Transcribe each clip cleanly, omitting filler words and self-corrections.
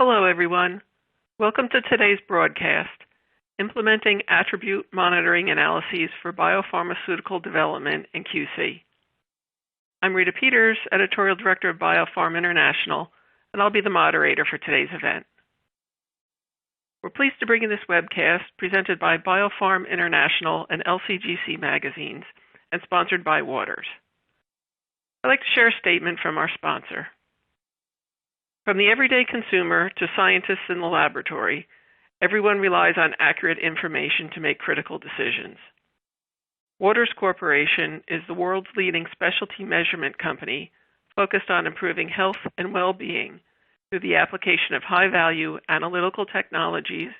Hello, everyone. Welcome to today's broadcast, Implementing Attribute Monitoring Analyses for Biopharmaceutical Development in QC. I'm Rita Peters, Editorial Director of BioPharm International, and I'll be the moderator for today's event. We're pleased to bring you this webcast presented by BioPharm International and LCGC magazines and sponsored by Waters. I'd like to share a statement from our sponsor. From the everyday consumer to scientists in the laboratory, everyone relies on accurate information to make critical decisions. Waters Corporation is the world's leading specialty measurement company focused on improving health and well-being through the application of high-value analytical technologies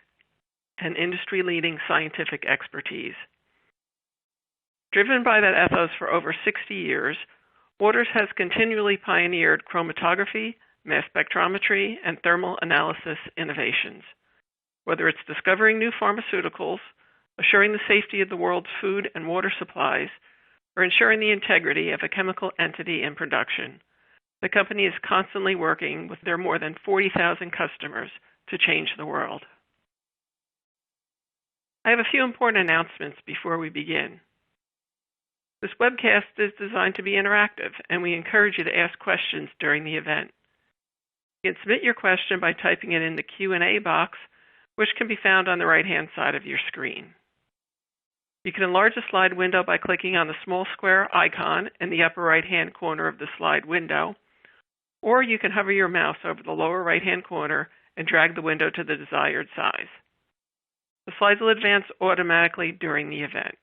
and industry-leading scientific expertise. Driven by that ethos for over 60 years, Waters has continually pioneered chromatography, mass spectrometry, and thermal analysis innovations. Whether it's discovering new pharmaceuticals, assuring the safety of the world's food and water supplies, or ensuring the integrity of a chemical entity in production, the company is constantly working with their more than 40,000 customers to change the world. I have a few important announcements before we begin. This webcast is designed to be interactive, and we encourage you to ask questions during the event. You can submit your question by typing it in the Q&A box, which can be found on the right-hand side of your screen. You can enlarge the slide window by clicking on the small square icon in the upper right-hand corner of the slide window, or you can hover your mouse over the lower right-hand corner and drag the window to the desired size. The slides will advance automatically during the event.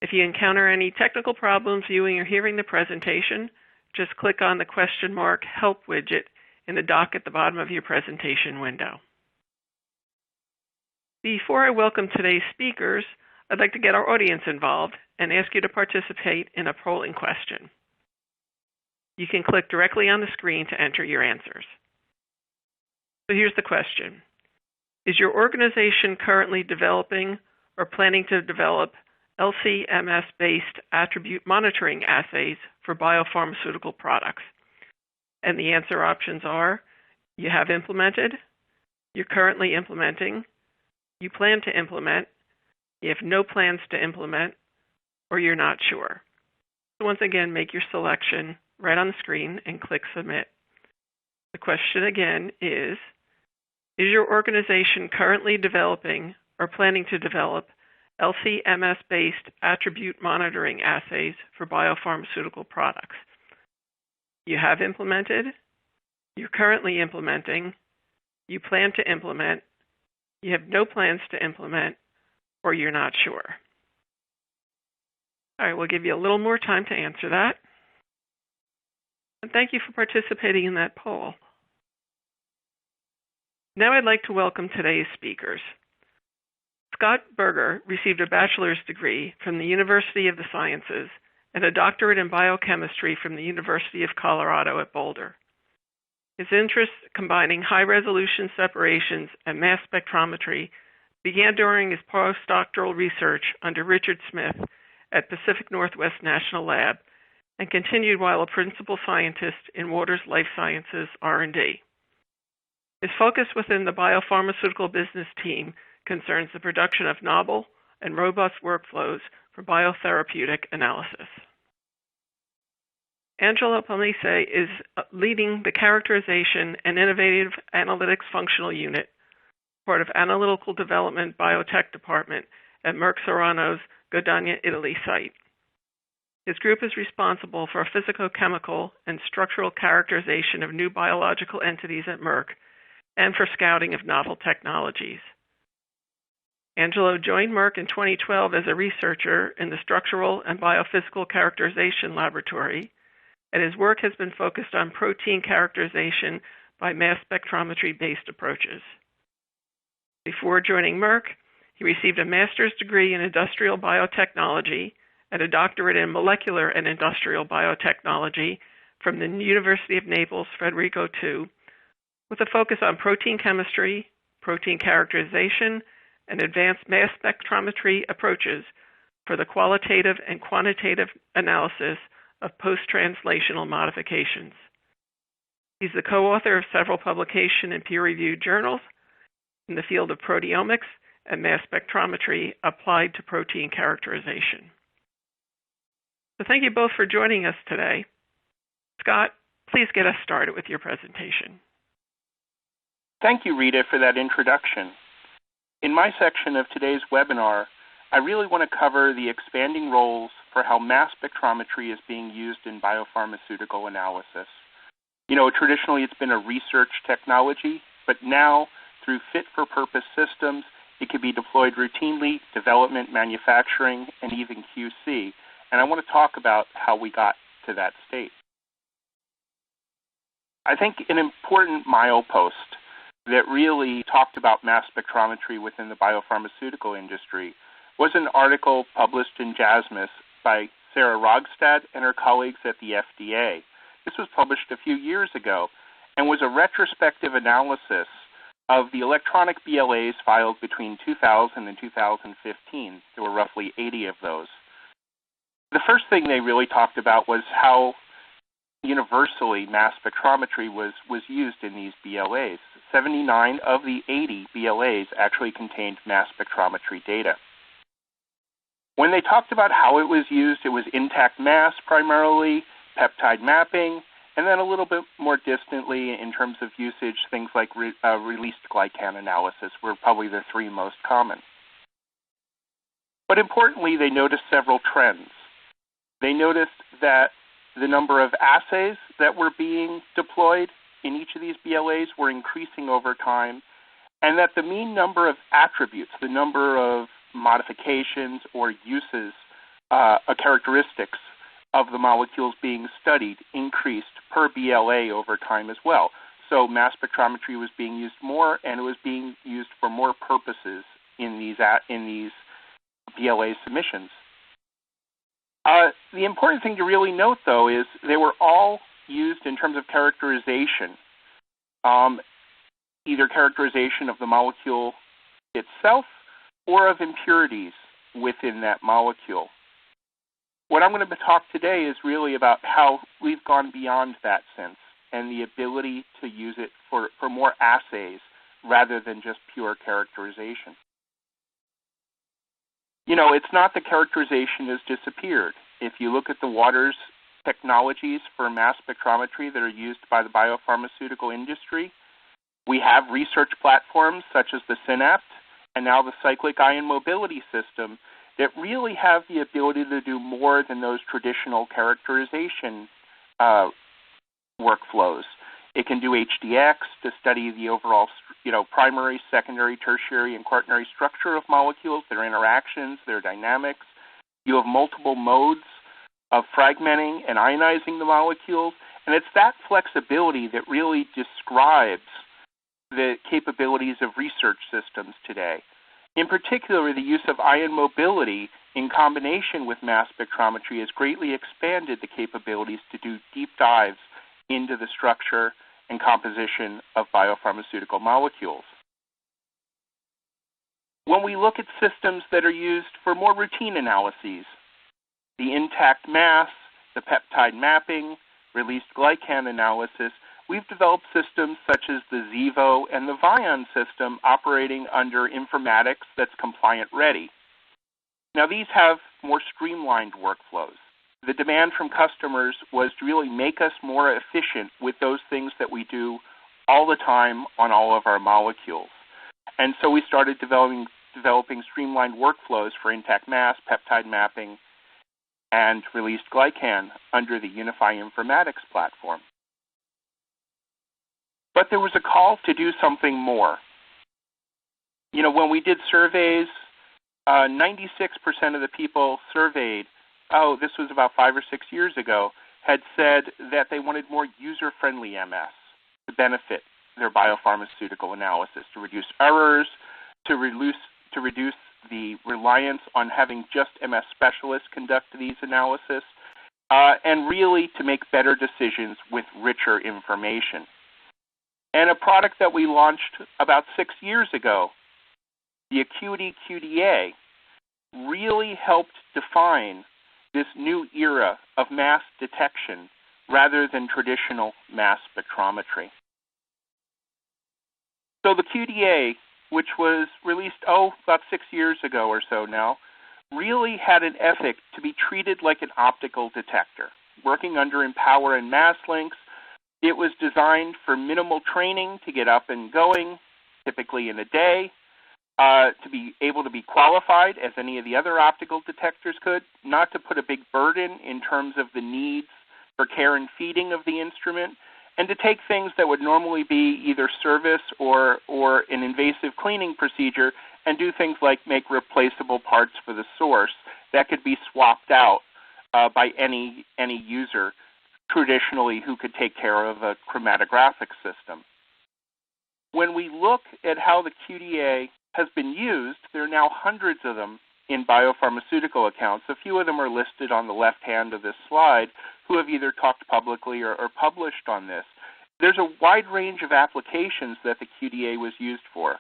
If you encounter any technical problems viewing or hearing the presentation, just click on the question mark Help widget in the dock at the bottom of your presentation window. Before I welcome today's speakers, I'd like to get our audience involved and ask you to participate in a polling question. You can click directly on the screen to enter your answers. So here's the question. Is your organization currently developing or planning to develop LC-MS-based attribute monitoring assays for biopharmaceutical products? And the answer options are, you have implemented, you're currently implementing, you plan to implement, you have no plans to implement, or you're not sure. So once again, make your selection right on the screen and click Submit. The question again is your organization currently developing or planning to develop LC-MS-based attribute monitoring assays for biopharmaceutical products? You have implemented, you're currently implementing, you plan to implement, you have no plans to implement, or you're not sure. All right, we'll give you a little more time to answer that. And thank you for participating in that poll. Now I'd like to welcome today's speakers. Scott Berger received a bachelor's degree from the University of the Sciences and a doctorate in biochemistry from the University of Colorado at Boulder. His interests combining high-resolution separations and mass spectrometry began during his postdoctoral research under Richard Smith at Pacific Northwest National Lab and continued while a principal scientist in Waters Life Sciences R&D. His focus within the biopharmaceutical business team concerns the production of novel and robust workflows for biotherapeutic analysis. Angelo Palmese is leading the Characterization and Innovative Analytics Functional Unit, part of Analytical Development Biotech Department at Merck Serono's Godogna, Italy site. His group is responsible for physicochemical and structural characterization of new biological entities at Merck and for scouting of novel technologies. Angelo joined Merck in 2012 as a researcher in the Structural and Biophysical Characterization Laboratory, and his work has been focused on protein characterization by mass spectrometry-based approaches. Before joining Merck, he received a master's degree in industrial biotechnology and a doctorate in molecular and industrial biotechnology from the University of Naples Federico II, with a focus on protein chemistry, protein characterization, and advanced mass spectrometry approaches for the qualitative and quantitative analysis of post-translational modifications. He's the co-author of several publications in peer-reviewed journals in the field of proteomics and mass spectrometry applied to protein characterization. So thank you both for joining us today. Scott, please get us started with your presentation. Thank you, Rita, for that introduction. In my section of today's webinar, I really want to cover the expanding roles for how mass spectrometry is being used in biopharmaceutical analysis. Traditionally it's been a research technology, but now through fit-for-purpose systems, it can be deployed routinely, development, manufacturing, and even QC. And I want to talk about how we got to that state. I think an important milepost that really talked about mass spectrometry within the biopharmaceutical industry was an article published in JASMUS by Sarah Rogstad and her colleagues at the FDA. This was published a few years ago and was a retrospective analysis of the electronic BLAs filed between 2000 and 2015. There were roughly 80 of those. The first thing they really talked about was how universally mass spectrometry was used in these BLAs. 79 of the 80 BLAs actually contained mass spectrometry data. When they talked about how it was used, it was intact mass primarily, peptide mapping, and then a little bit more distantly in terms of usage, things like released glycan analysis were probably the three most common. But importantly, they noticed several trends. They noticed that the number of assays that were being deployed in each of these BLAs were increasing over time, and that the mean number of attributes, the number of modifications or uses, characteristics of the molecules being studied increased per BLA over time as well. So mass spectrometry was being used more, and it was being used for more purposes in these BLA submissions. The important thing to really note, though, is they were all used in terms of characterization, either characterization of the molecule itself or of impurities within that molecule. What I'm going to talk today is really about how we've gone beyond that sense and the ability to use it for more assays rather than just pure characterization. It's not that characterization has disappeared. If you look at the Waters technologies for mass spectrometry that are used by the biopharmaceutical industry, we have research platforms such as the SYNAPT and now the cyclic ion mobility system that really have the ability to do more than those traditional characterization workflows. It can do HDX to study the overall, primary, secondary, tertiary, and quaternary structure of molecules, their interactions, their dynamics. You have multiple modes of fragmenting and ionizing the molecules, and it's that flexibility that really describes the capabilities of research systems today. In particular, the use of ion mobility in combination with mass spectrometry has greatly expanded the capabilities to do deep dives into the structure and composition of biopharmaceutical molecules. When we look at systems that are used for more routine analyses, the intact mass, the peptide mapping, released glycan analysis, we've developed systems such as the Xevo and the Vion system operating under informatics that's compliant ready. Now, these have more streamlined workflows. The demand from customers was to really make us more efficient with those things that we do all the time on all of our molecules. And so we started developing streamlined workflows for intact mass, peptide mapping, and released glycan under the Unify Informatics platform. But there was a call to do something more. When we did surveys, 96% of the people surveyed, this was about 5 or 6 years ago, had said that they wanted more user-friendly MS to benefit their biopharmaceutical analysis, to reduce errors, to reduce the reliance on having just MS specialists conduct these analysis, and really to make better decisions with richer information. And a product that we launched about 6 years ago, the Acuity QDa, really helped define this new era of mass detection rather than traditional mass spectrometry. So the QDA, which was released, about 6 years ago or so now, really had an ethic to be treated like an optical detector. Working under Empower and MassLynx, it was designed for minimal training to get up and going, typically in a day, to be able to be qualified as any of the other optical detectors could, not to put a big burden in terms of the needs for care and feeding of the instrument, and to take things that would normally be either service or an invasive cleaning procedure and do things like make replaceable parts for the source that could be swapped out by any user traditionally who could take care of a chromatographic system. When we look at how the QDA has been used, there are now hundreds of them in biopharmaceutical accounts. A few of them are listed on the left hand of this slide who have either talked publicly or published on this. There's a wide range of applications that the QDA was used for.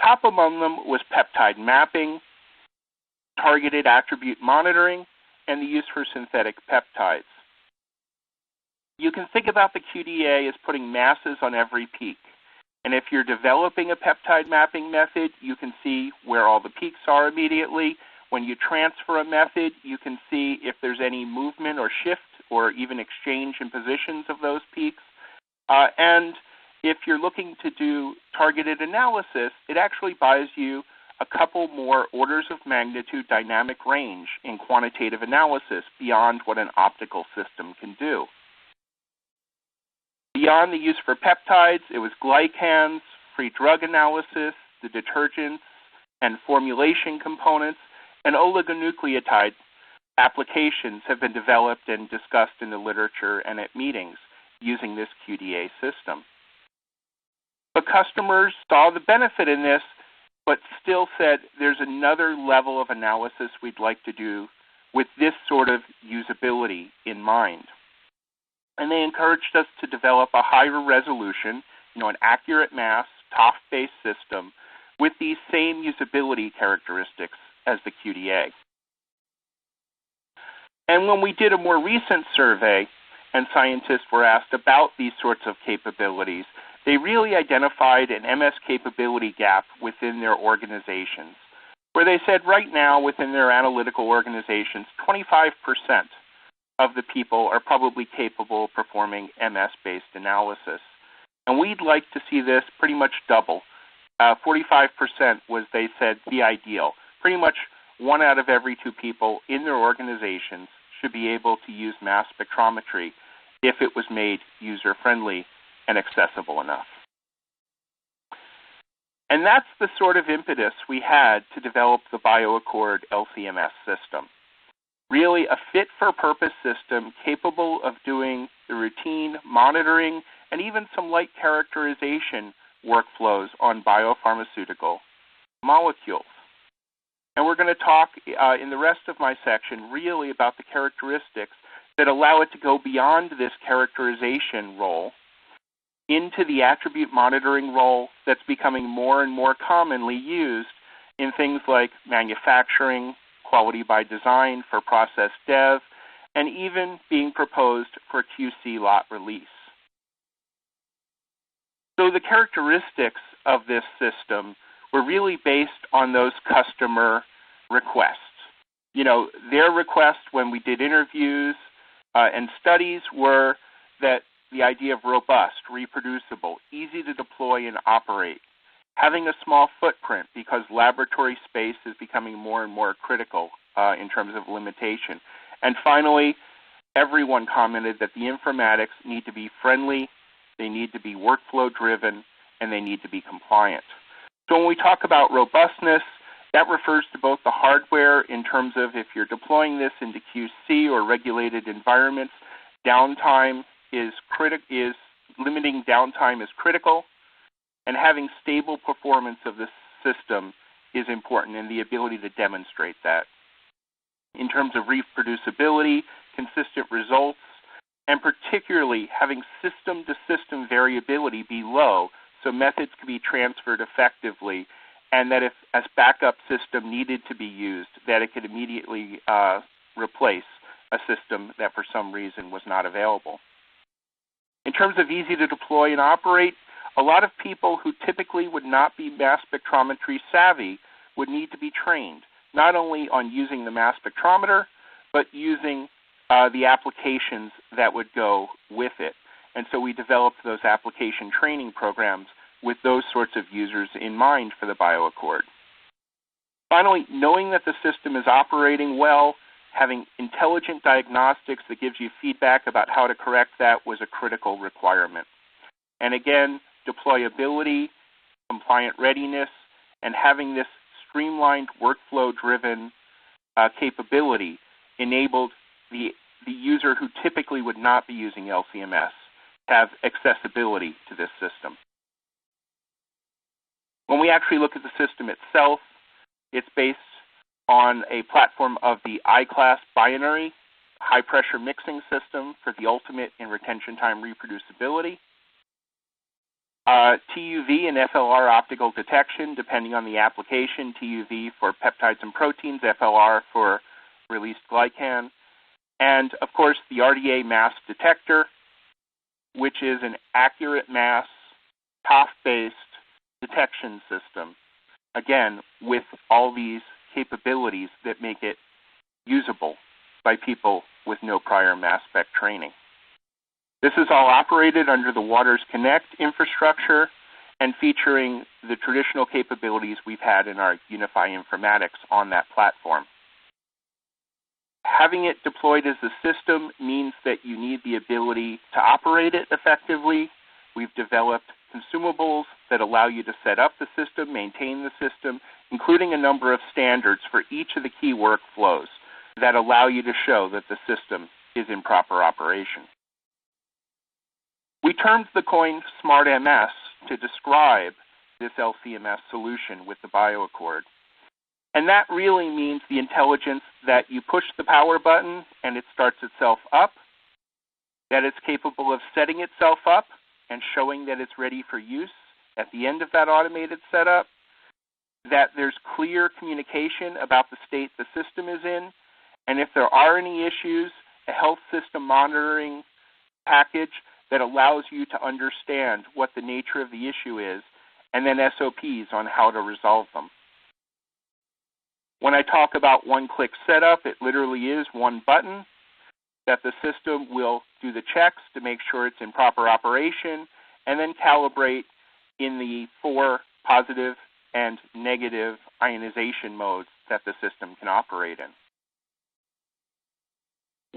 Top among them was peptide mapping, targeted attribute monitoring, and the use for synthetic peptides. You can think about the QDA as putting masses on every peak. And if you're developing a peptide mapping method, you can see where all the peaks are immediately. When you transfer a method, you can see if there's any movement or shift or even exchange in positions of those peaks. And if you're looking to do targeted analysis, it actually buys you a couple more orders of magnitude dynamic range in quantitative analysis beyond what an optical system can do. Beyond the use for peptides, it was glycans, free drug analysis, the detergents and formulation components, and oligonucleotide applications have been developed and discussed in the literature and at meetings using this QDA system. But customers saw the benefit in this, but still said there's another level of analysis we'd like to do with this sort of usability in mind. And they encouraged us to develop a higher resolution, an accurate mass, TOF-based system with these same usability characteristics as the QDA. And when we did a more recent survey and scientists were asked about these sorts of capabilities, they really identified an MS capability gap within their organizations, where they said right now within their analytical organizations, 25% of the people are probably capable of performing MS-based analysis. And we'd like to see this pretty much double. 45% was, they said, the ideal. Pretty much 1 out of every 2 people in their organizations should be able to use mass spectrometry if it was made user-friendly and accessible enough. And that's the sort of impetus we had to develop the BioAccord LC-MS system. Really a fit-for-purpose system capable of doing the routine monitoring and even some light characterization workflows on biopharmaceutical molecules. And we're going to talk in the rest of my section really about the characteristics that allow it to go beyond this characterization role into the attribute monitoring role that's becoming more and more commonly used in things like manufacturing, quality by design for process dev, and even being proposed for QC lot release. So the characteristics of this system were really based on those customer requests. Their requests when we did interviews and studies were that the idea of robust, reproducible, easy to deploy and operate, having a small footprint because laboratory space is becoming more and more critical in terms of limitation. And finally, everyone commented that the informatics need to be friendly, they need to be workflow driven, and they need to be compliant. So when we talk about robustness, that refers to both the hardware in terms of if you're deploying this into QC or regulated environments, limiting downtime is critical, and having stable performance of the system is important, and the ability to demonstrate that. In terms of reproducibility, consistent results, and particularly having system-to-system variability be low so methods can be transferred effectively, and that if a backup system needed to be used, that it could immediately replace a system that for some reason was not available. In terms of easy to deploy and operate, a lot of people who typically would not be mass spectrometry savvy would need to be trained, not only on using the mass spectrometer, but using the applications that would go with it. And so we developed those application training programs with those sorts of users in mind for the BioAccord. Finally, knowing that the system is operating well, having intelligent diagnostics that gives you feedback about how to correct that was a critical requirement. And again, deployability, compliant readiness, and having this streamlined workflow-driven capability enabled the user who typically would not be using LC-MS to have accessibility to this system. When we actually look at the system itself, it's based on a platform of the I-class binary high-pressure mixing system for the ultimate in retention time reproducibility. TUV and FLR optical detection, depending on the application, TUV for peptides and proteins, FLR for released glycan, and, of course, the RDA mass detector, which is an accurate mass, TOF-based detection system, again, with all these capabilities that make it usable by people with no prior mass spec training. This is all operated under the Waters Connect infrastructure and featuring the traditional capabilities we've had in our Unify Informatics on that platform. Having it deployed as a system means that you need the ability to operate it effectively. We've developed consumables that allow you to set up the system, maintain the system, including a number of standards for each of the key workflows that allow you to show that the system is in proper operation. We termed the coin SmartMS to describe this LC-MS solution with the BioAccord. And that really means the intelligence that you push the power button and it starts itself up, that it's capable of setting itself up and showing that it's ready for use at the end of that automated setup, that there's clear communication about the state the system is in, and if there are any issues, a health system monitoring package that allows you to understand what the nature of the issue is, and then SOPs on how to resolve them. When I talk about one-click setup, it literally is one button that the system will do the checks to make sure it's in proper operation and then calibrate in the 4 positive and negative ionization modes that the system can operate in.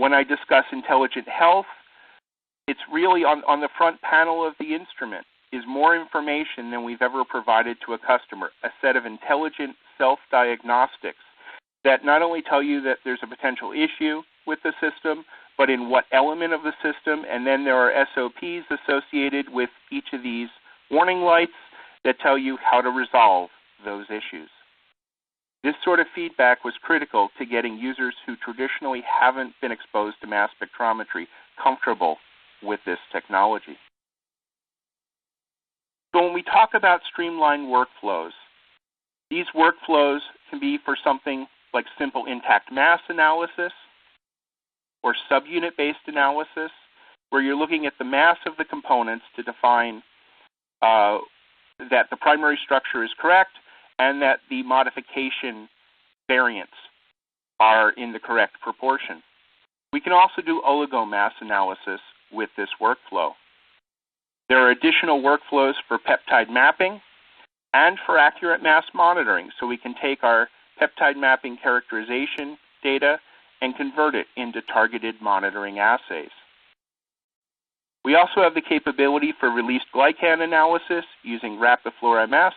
When I discuss intelligent health, it's really on the front panel of the instrument is more information than we've ever provided to a customer, a set of intelligent self-diagnostics that not only tell you that there's a potential issue with the system, but in what element of the system, and then there are SOPs associated with each of these warning lights that tell you how to resolve those issues. This sort of feedback was critical to getting users who traditionally haven't been exposed to mass spectrometry comfortable with this technology. So when we talk about streamlined workflows, these workflows can be for something like simple intact mass analysis or subunit-based analysis, where you're looking at the mass of the components to define that the primary structure is correct and that the modification variants are in the correct proportion. We can also do oligomass analysis with this workflow. There are additional workflows for peptide mapping and for accurate mass monitoring, so we can take our peptide mapping characterization data and convert it into targeted monitoring assays. We also have the capability for released glycan analysis using RapidFluor-MS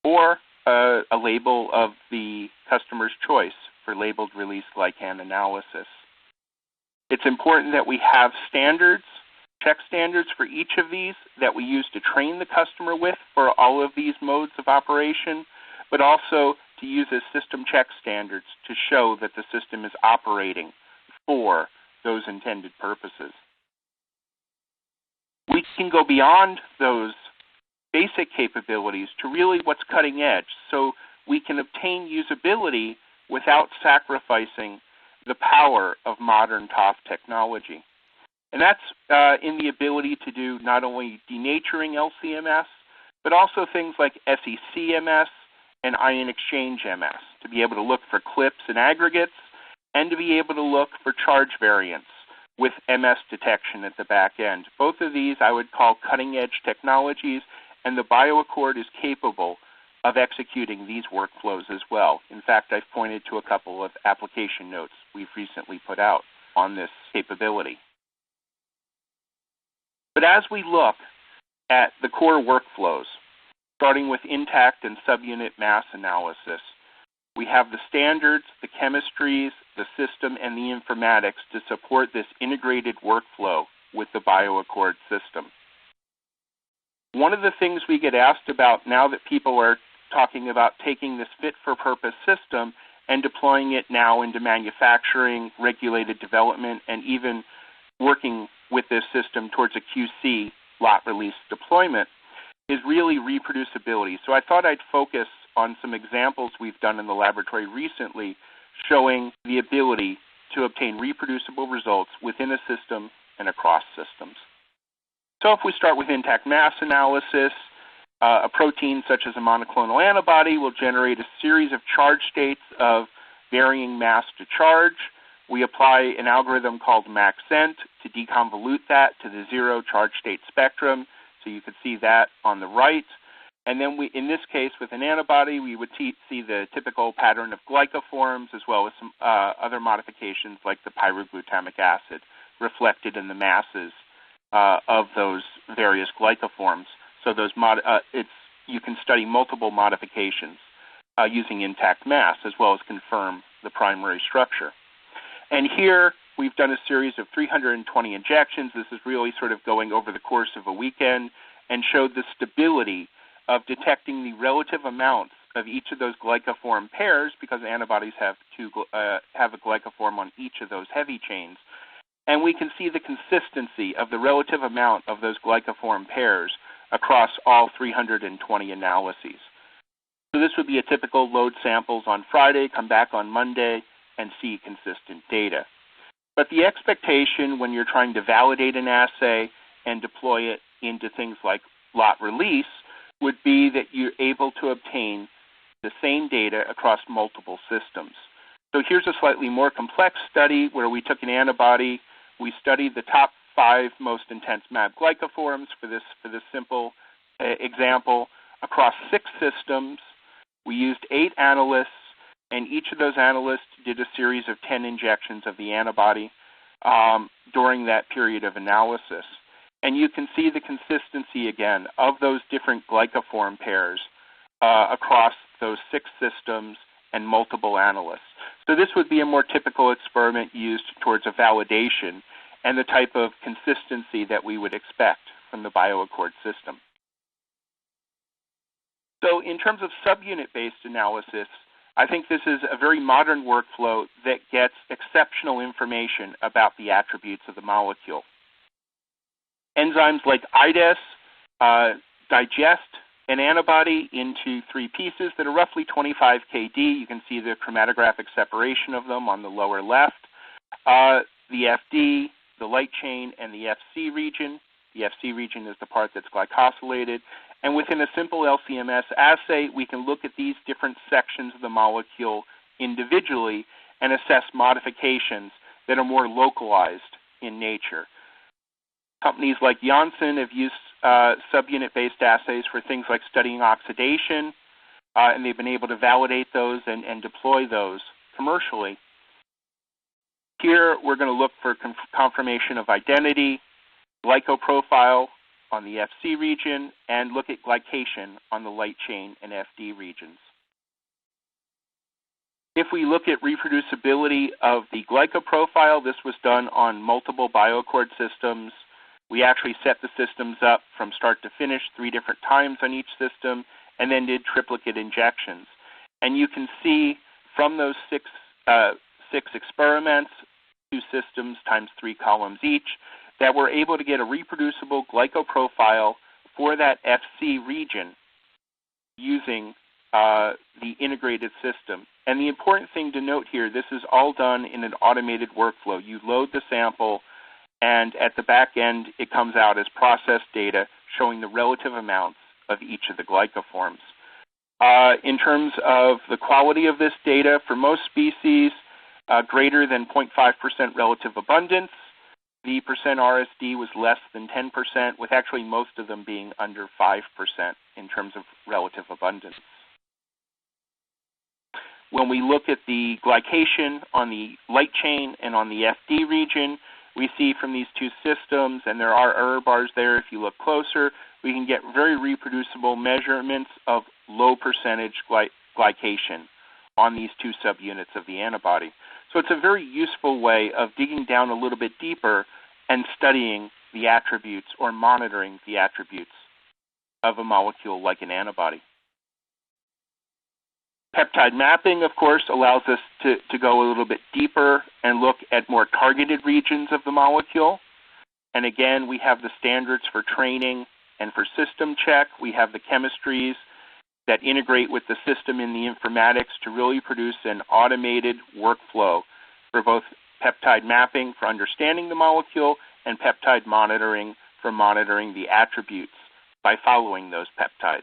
or a label of the customer's choice for labeled released glycan analysis. It's important that we have standards, check standards for each of these that we use to train the customer with for all of these modes of operation, but also to use as system check standards to show that the system is operating for those intended purposes. We can go beyond those basic capabilities to really what's cutting edge, so we can obtain usability without sacrificing the power of modern TOF technology. And that's in the ability to do not only denaturing LC-MS, but also things like SEC-MS and ion exchange MS, to be able to look for clips and aggregates, and to be able to look for charge variants with MS detection at the back end. Both of these I would call cutting-edge technologies, and the BioAccord is capable of executing these workflows as well. In fact, I've pointed to a couple of application notes we've recently put out on this capability. But as we look at the core workflows, starting with intact and subunit mass analysis, we have the standards, the chemistries, the system, and the informatics to support this integrated workflow with the BioAccord system. One of the things we get asked about now that people are talking about taking this fit-for-purpose system and deploying it now into manufacturing, regulated development, and even working with this system towards a QC lot release deployment is really reproducibility. So I thought I'd focus on some examples we've done in the laboratory recently showing the ability to obtain reproducible results within a system and across systems. So if we start with intact mass analysis, a protein such as a monoclonal antibody will generate a series of charge states of varying mass to charge. We apply an algorithm called MaxEnt to deconvolute that to the zero charge state spectrum. So you can see that on the right. And then in this case, with an antibody, we would see the typical pattern of glycoforms as well as some other modifications like the pyroglutamic acid reflected in the masses of those various glycoforms. So those you can study multiple modifications using intact mass as well as confirm the primary structure. And here we've done a series of 320 injections. This is really sort of going over the course of a weekend and showed the stability of detecting the relative amounts of each of those glycoform pairs, because antibodies have a glycoform on each of those heavy chains. And we can see the consistency of the relative amount of those glycoform pairs across all 320 analyses. So this would be a typical load samples on Friday, come back on Monday, and see consistent data. But the expectation when you're trying to validate an assay and deploy it into things like lot release would be that you're able to obtain the same data across multiple systems. So here's a slightly more complex study where we took an antibody, we studied the top 5 most intense MAB glycoforms for this simple example across 6 systems. We used 8 analysts, and each of those analysts did a series of 10 injections of the antibody during that period of analysis. And you can see the consistency, again, of those different glycoform pairs across those 6 systems and multiple analysts. So this would be a more typical experiment used towards a validation and the type of consistency that we would expect from the BioAccord system. So in terms of subunit-based analysis, I think this is a very modern workflow that gets exceptional information about the attributes of the molecule. Enzymes like IDES digest an antibody into 3 pieces that are roughly 25 kD. You can see the chromatographic separation of them on the lower left. The FD, the light chain, and the FC region. The FC region is the part that's glycosylated. And within a simple LC-MS assay, we can look at these different sections of the molecule individually and assess modifications that are more localized in nature. Companies like Janssen have used subunit-based assays for things like studying oxidation, and they've been able to validate those and deploy those commercially. Here, we're going to look for confirmation of identity, glycoprofile on the FC region, and look at glycation on the light chain and FD regions. If we look at reproducibility of the glycoprofile, this was done on multiple BioAccord systems. We actually set the systems up from start to finish 3 different times on each system and then did triplicate injections. And you can see from those six experiments, 2 systems times 3 columns each, that we're able to get a reproducible glycoprofile for that FC region using the integrated system. And the important thing to note here, this is all done in an automated workflow. You load the sample, and at the back end, it comes out as processed data showing the relative amounts of each of the glycoforms. In terms of the quality of this data, for most species, greater than 0.5% relative abundance. The percent RSD was less than 10%, with actually most of them being under 5% in terms of relative abundance. When we look at the glycation on the light chain and on the FD region, we see from these two systems, and there are error bars there if you look closer, we can get very reproducible measurements of low percentage glycation on these two subunits of the antibody. So it's a very useful way of digging down a little bit deeper and studying the attributes or monitoring the attributes of a molecule like an antibody. Peptide mapping, of course, allows us to go a little bit deeper and look at more targeted regions of the molecule. And again, we have the standards for training and for system check. We have the chemistries that integrate with the system in the informatics to really produce an automated workflow for both peptide mapping for understanding the molecule and peptide monitoring for monitoring the attributes by following those peptides.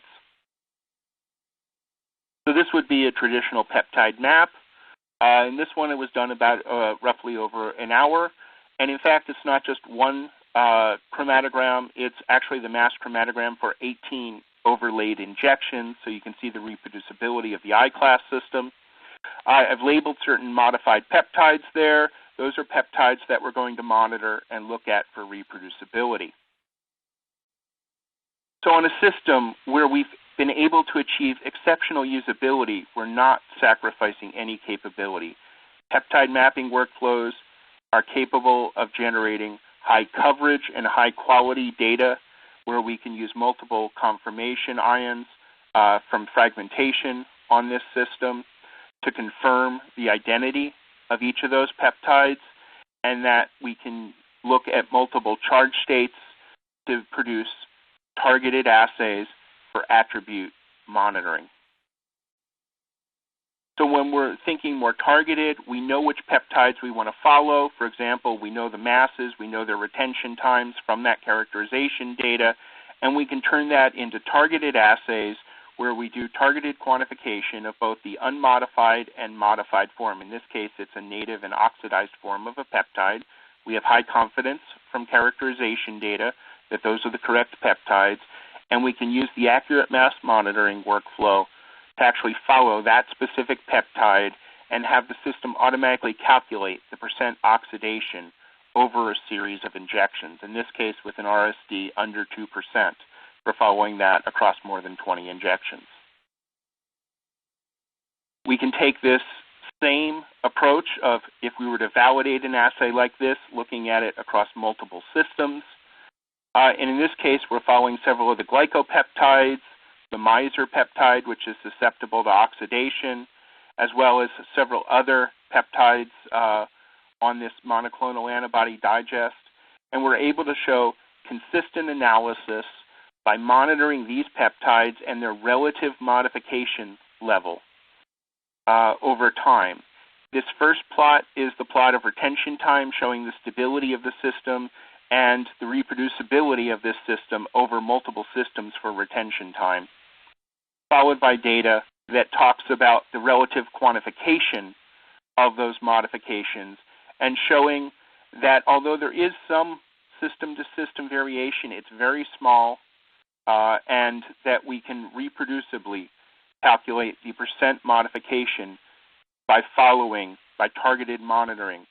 So this would be a traditional peptide map. In this one, it was done about roughly over an hour. And in fact, it's not just one chromatogram. It's actually the mass chromatogram for 18 overlaid injections, so you can see the reproducibility of the I-class system. I've labeled certain modified peptides there. Those are peptides that we're going to monitor and look at for reproducibility. So on a system where we've been able to achieve exceptional usability, we're not sacrificing any capability. Peptide mapping workflows are capable of generating high coverage and high quality data where we can use multiple conformation ions from fragmentation on this system to confirm the identity of each of those peptides, and that we can look at multiple charge states to produce targeted assays for attribute monitoring. So when we're thinking more targeted, we know which peptides we want to follow. For example, we know the masses, we know their retention times from that characterization data, and we can turn that into targeted assays where we do targeted quantification of both the unmodified and modified form. In this case, it's a native and oxidized form of a peptide. We have high confidence from characterization data that those are the correct peptides, and we can use the accurate mass monitoring workflow to actually follow that specific peptide and have the system automatically calculate the percent oxidation over a series of injections, in this case with an RSD under 2%, for following that across more than 20 injections. We can take this same approach of if we were to validate an assay like this, looking at it across multiple systems. And in this case, we're following several of the glycopeptides, the Miser peptide, which is susceptible to oxidation, as well as several other peptides on this monoclonal antibody digest. And we're able to show consistent analysis by monitoring these peptides and their relative modification level over time. This first plot is the plot of retention time, showing the stability of the system and the reproducibility of this system over multiple systems for retention time, followed by data that talks about the relative quantification of those modifications and showing that although there is some system-to-system variation, it's very small, and that we can reproducibly calculate the percent modification by targeted monitoring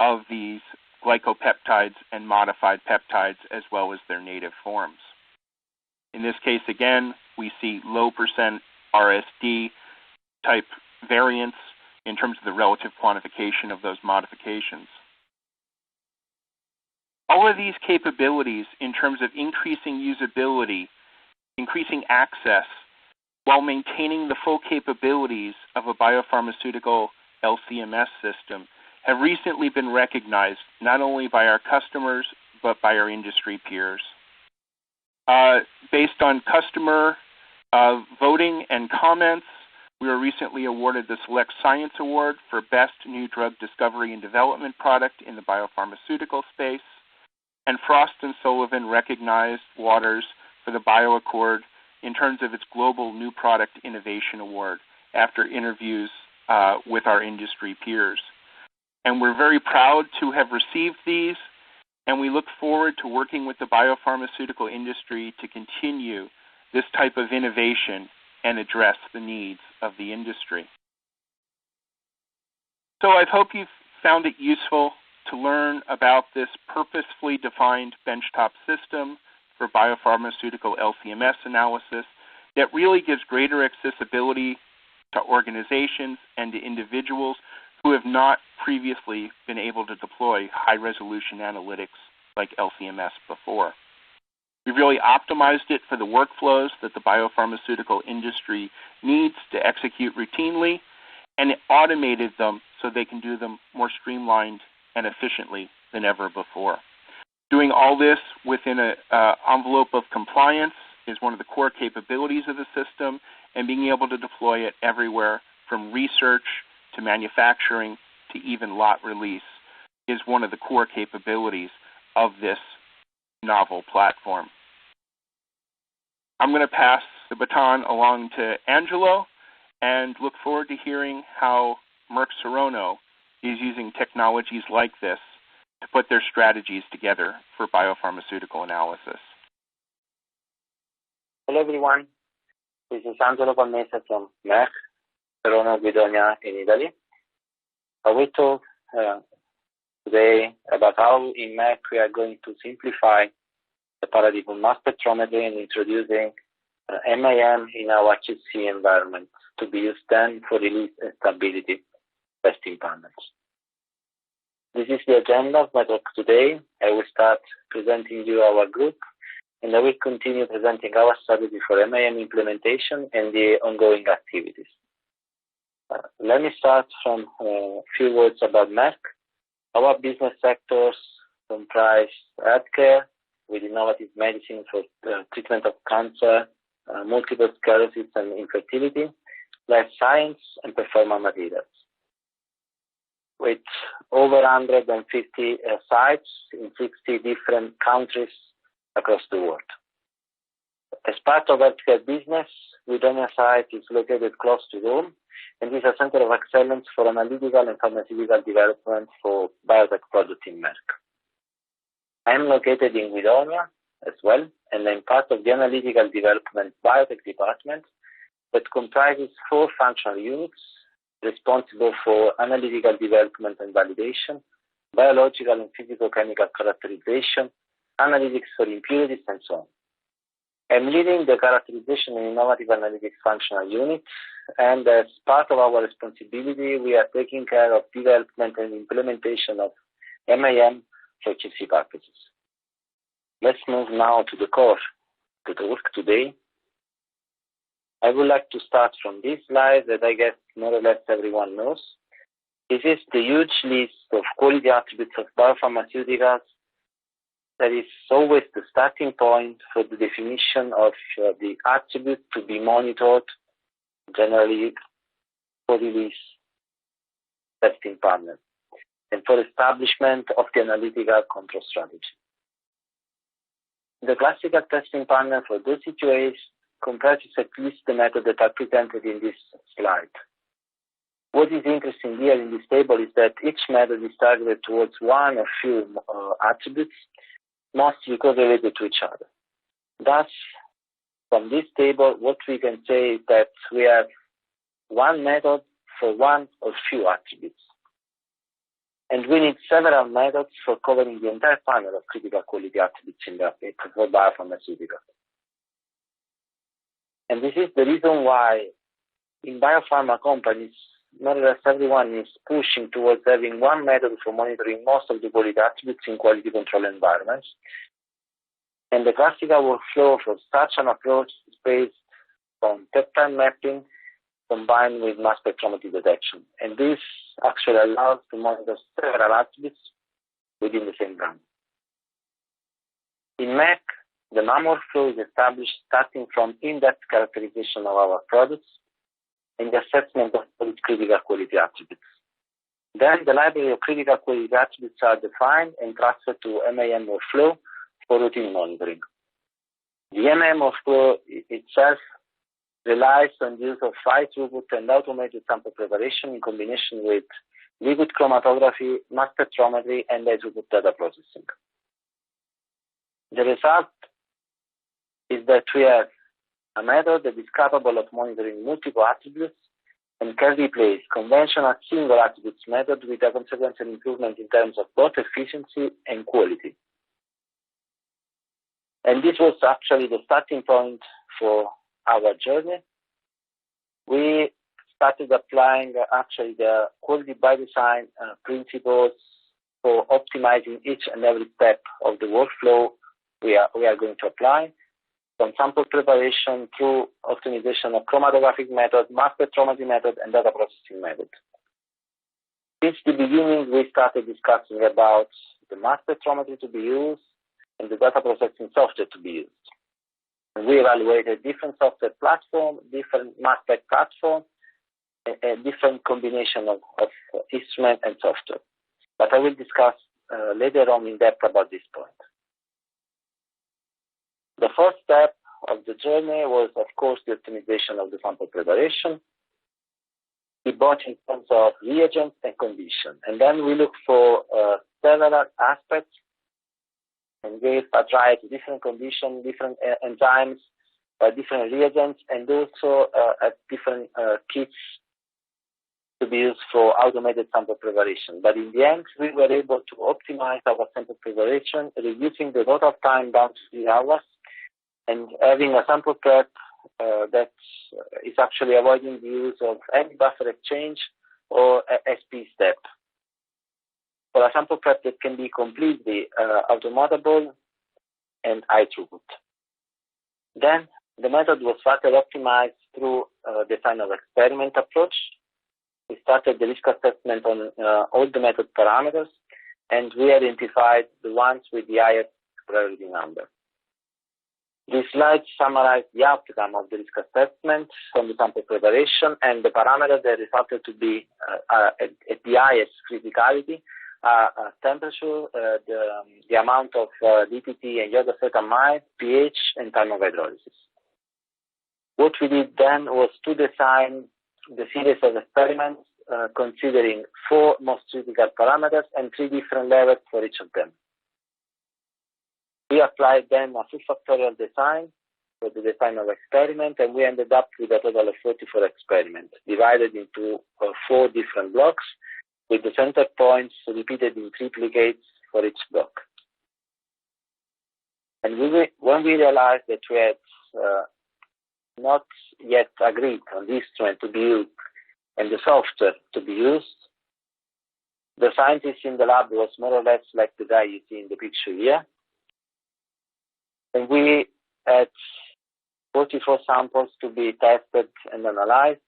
of these glycopeptides and modified peptides as well as their native forms. In this case, again, we see low percent RSD type variance in terms of the relative quantification of those modifications. All of these capabilities in terms of increasing usability, increasing access, while maintaining the full capabilities of a biopharmaceutical LC-MS system, have recently been recognized not only by our customers, but by our industry peers. Based on customer voting and comments, we were recently awarded the Select Science Award for Best New Drug Discovery and Development Product in the biopharmaceutical space. and Frost & Sullivan recognized Waters for the BioAccord in terms of its Global New Product Innovation Award after interviews with our industry peers. And we're very proud to have received these, and we look forward to working with the biopharmaceutical industry to continue this type of innovation and address the needs of the industry. So I hope you've found it useful to learn about this purposefully defined benchtop system for biopharmaceutical LC-MS analysis that really gives greater accessibility to organizations and to individuals who have not previously been able to deploy high-resolution analytics like LC-MS before. We've really optimized it for the workflows that the biopharmaceutical industry needs to execute routinely, and automated them so they can do them more streamlined and efficiently than ever before. Doing all this within an envelope of compliance is one of the core capabilities of the system, and being able to deploy it everywhere from research to manufacturing to even lot release is one of the core capabilities of this novel platform. I'm going to pass the baton along to Angelo and look forward to hearing how Merck Serono is using technologies like this to put their strategies together for biopharmaceutical analysis. Hello everyone, this is Angelo Palmesa from Merck Serono Guidonia in Italy. I will talk today about how in Merck we are going to simplify the paradigm of mass spectrometry and introducing MIM in our QC environment to be used then for release and stability testing panels. This is the agenda of my talk today. I will start presenting you our group, and I will continue presenting our strategy for MIM implementation and the ongoing activities. Let me start from a few words about Merck. Our business sectors comprise healthcare with innovative medicine for treatment of cancer, multiple sclerosis and infertility, life science, and performance materials. With over 150 sites in 60 different countries across the world. As part of healthcare business, Guidonia site is located close to Rome and is a center of excellence for analytical and pharmaceutical development for biotech products in Merck. I am located in Guidonia as well, and I'm part of the analytical development biotech department that comprises 4 functional units responsible for analytical development and validation, biological and physicochemical characterization, analytics for impurities, and so on. I'm leading the characterization and innovative analytics functional unit, and as part of our responsibility, we are taking care of development and implementation of MIM for QC purposes. Let's move now to the core to the work today. I would like to start from this slide that I guess more or less everyone knows. This is the huge list of quality attributes of biopharmaceuticals that is always the starting point for the definition of the attribute to be monitored, generally for release testing partner, and for establishment of the analytical control strategy. The classical testing partner for those situations comprises at least the methods that are presented in this slide. What is interesting here in this table is that each method is targeted towards one or few attributes, mostly correlated to each other. Thus, from this table, what we can say is that we have one method for one or few attributes. And we need several methods for covering the entire panel of critical quality attributes in the for biopharmaceuticals. And this is the reason why in biopharma companies, more or less everyone is pushing towards having one method for monitoring most of the quality attributes in quality control environments. And the classical workflow for such an approach is based on tech-time mapping combined with mass spectrometry detection. And this actually allows to monitor several attributes within the same run. In Merck, the MAM workflow is established starting from in-depth characterization of our products and the assessment of critical quality attributes. Then the library of critical quality attributes are defined and transferred to MAM workflow for routine monitoring. The MAM workflow itself relies on the use of high throughput and automated sample preparation in combination with liquid chromatography, mass spectrometry, and high throughput data processing. The result is that we have a method that is capable of monitoring multiple attributes and can replace conventional single attributes method with a consequential improvement in terms of both efficiency and quality. And this was actually the starting point for our journey. We started applying actually the quality by design principles for optimizing each and every step of the workflow we are going to apply, from sample preparation through optimization of chromatographic method, mass spectrometry method, and data processing method. Since the beginning, we started discussing about the mass spectrometry to be used and the data processing software to be used. And we evaluated different software platforms, different mass spec platforms, a different combination of instrument and software. But I will discuss later on in depth about this point. The first step of the journey was, of course, the optimization of the sample preparation, both in terms of reagents and condition. And then we looked for several aspects and gave a try to different conditions, different enzymes, different reagents, and also at different kits to be used for automated sample preparation. But in the end, we were able to optimize our sample preparation, reducing the total time down to 3 hours, and having a sample prep that is actually avoiding the use of any buffer exchange or SP step. For a sample prep that can be completely automatable and high throughput. Then the method was further optimized through the design of experiment approach. We started the risk assessment on all the method parameters, and we identified the ones with the highest priority number. This slide summarizes the outcome of the risk assessment from the sample preparation and the parameters that resulted to be at the highest criticality, temperature, the amount of DPT and iodocetamide, pH, and time of hydrolysis. What we did then was to design the series of experiments considering 4 most critical parameters and 3 different levels for each of them. We applied then a full factorial design for the design of experiment, and we ended up with a total of 44 experiments, divided into 4 different blocks, with the center points repeated in triplicates for each block. And when we realized that we had not yet agreed on the instrument to be used and the software to be used, the scientist in the lab was more or less like the guy you see in the picture here. And we had 44 samples to be tested and analyzed.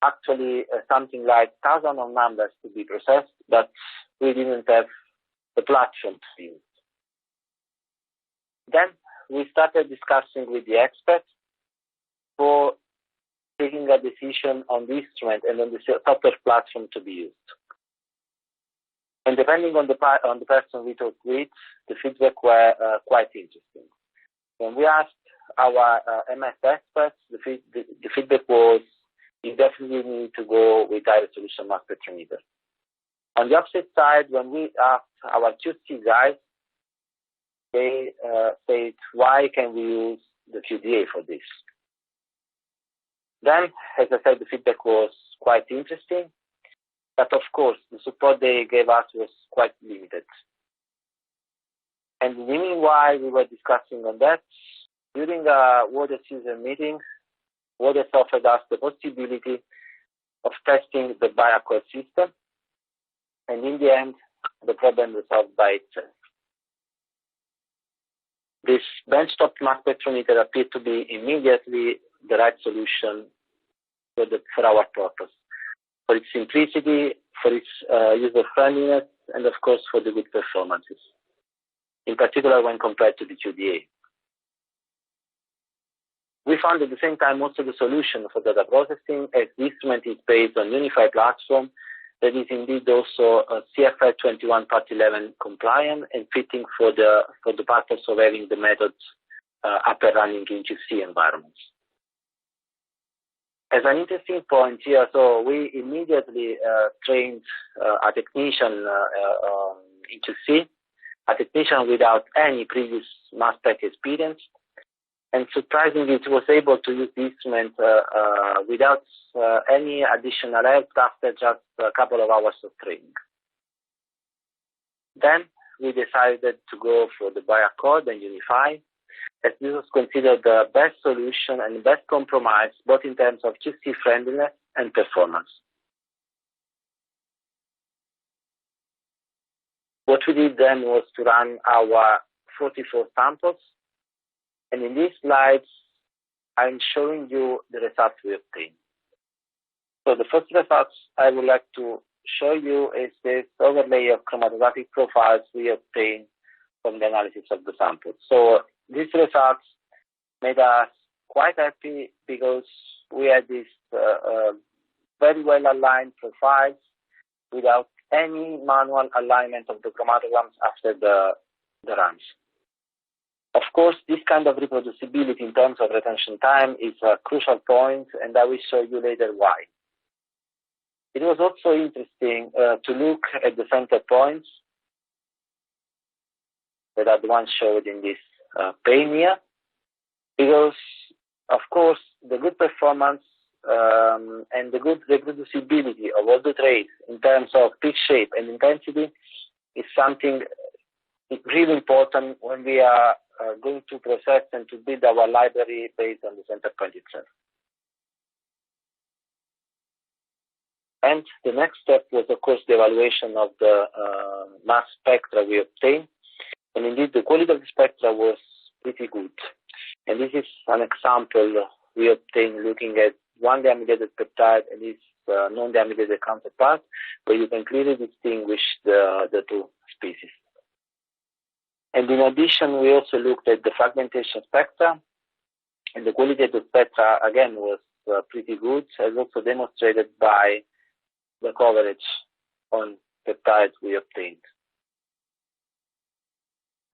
Actually, something like thousands of numbers to be processed, but we didn't have the platform to use. Then we started discussing with the experts for taking a decision on the instrument and on the software platform to be used. And depending on the person we talked with, the feedback were quite interesting. When we asked our MS experts, the feedback was, you definitely need to go with high resolution mass spectrometer. On the opposite side, when we asked our QC guys, they said, why can we use the QDA for this? Then, as I said, the feedback was quite interesting. But of course, the support they gave us was quite limited. And meanwhile, we were discussing on that. During a Waters user meeting, Waters offered us the possibility of testing the BioAccord system. And in the end, the problem was solved by itself. This benchtop mass spectrometer appeared to be immediately the right solution for our purpose. For its simplicity, for its user-friendliness, and of course for the good performances, in particular when compared to the QDA. We found at the same time also the solution for data processing, as this instrument is based on unified platform that is indeed also CFR 21 Part 11 compliant and fitting for the purpose of having the methods up and running in QC environments. As an interesting point here, so we immediately trained a technician in QC, a technician without any previous mass spec experience, and surprisingly, it was able to use the instrument without any additional help after just a couple of hours of training. Then we decided to go for the BioAccord and Unify, as this was considered the best solution and best compromise, both in terms of QC friendliness and performance. What we did then was to run our 44 samples. And in these slides, I'm showing you the results we obtained. So the first results I would like to show you is this overlay of chromatographic profiles we obtained from the analysis of the samples. So these results made us quite happy because we had these very well aligned profiles without any manual alignment of the chromatograms after the runs. Of course, this kind of reproducibility in terms of retention time is a crucial point, and I will show you later why. It was also interesting to look at the center points that are the ones showed in this pane here, because, of course, the good performance and the good reproducibility of all the traits in terms of peak shape and intensity is something really important when we are going to process and to build our library based on the center point itself. And the next step was, of course, the evaluation of the mass spectra we obtained. And indeed, the quality of the spectra was pretty good. And this is an example we obtained looking at one deaminated peptide and its non-deaminated counterpart, where you can clearly distinguish the two species. And in addition, we also looked at the fragmentation spectra, and the quality of the spectra, again, was pretty good, as also demonstrated by the coverage on peptides we obtained.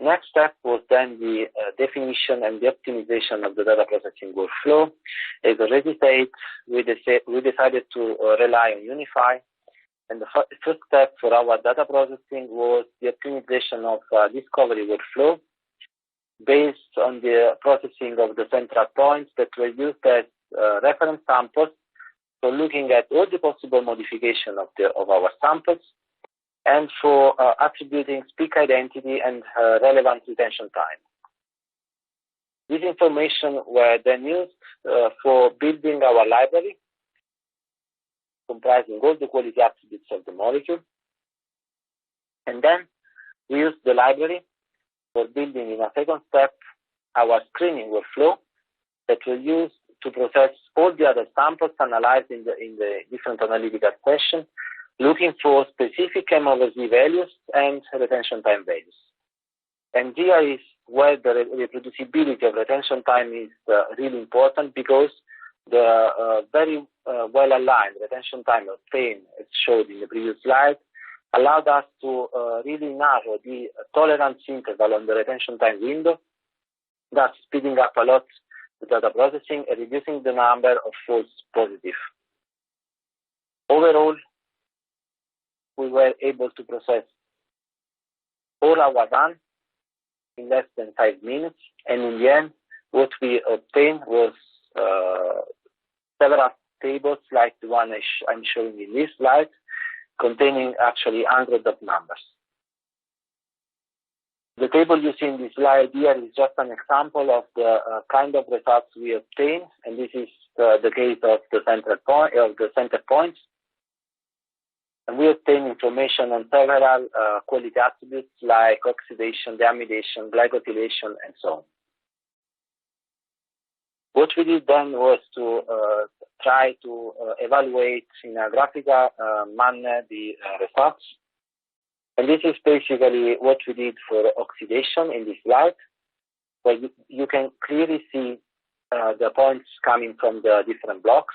Next step was then the definition and the optimization of the data processing workflow. As already said, we decided to rely on Unify. And the first step for our data processing was the optimization of discovery workflow based on the processing of the central points that were used as reference samples. So looking at all the possible modification of our samples, and for attributing peak identity and relevant retention time. These information were then used for building our library, comprising all the quality attributes of the molecule. And then we used the library for building, in a second step, our screening workflow that will use to process all the other samples analyzed in the different analytical sessions, looking for specific MOVC values and retention time values. And here is where the reproducibility of retention time is really important, because the very well-aligned retention time obtained, as showed in the previous slide, allowed us to really narrow the tolerance interval on the retention time window, thus speeding up a lot the data processing and reducing the number of false positives. Overall, we were able to process all our runs in less than 5 minutes, and in the end, what we obtained was several tables like the one I'm showing in this slide, containing actually hundreds of numbers. The table you see in this slide here is just an example of the kind of results we obtained, and this is the case of the center points. And we obtain information on several quality attributes like oxidation, deamidation, glycosylation, and so on. What we did then was to try to evaluate in a graphical manner the results. And this is basically what we did for oxidation in this slide, where you can clearly see the the points coming from the different blocks.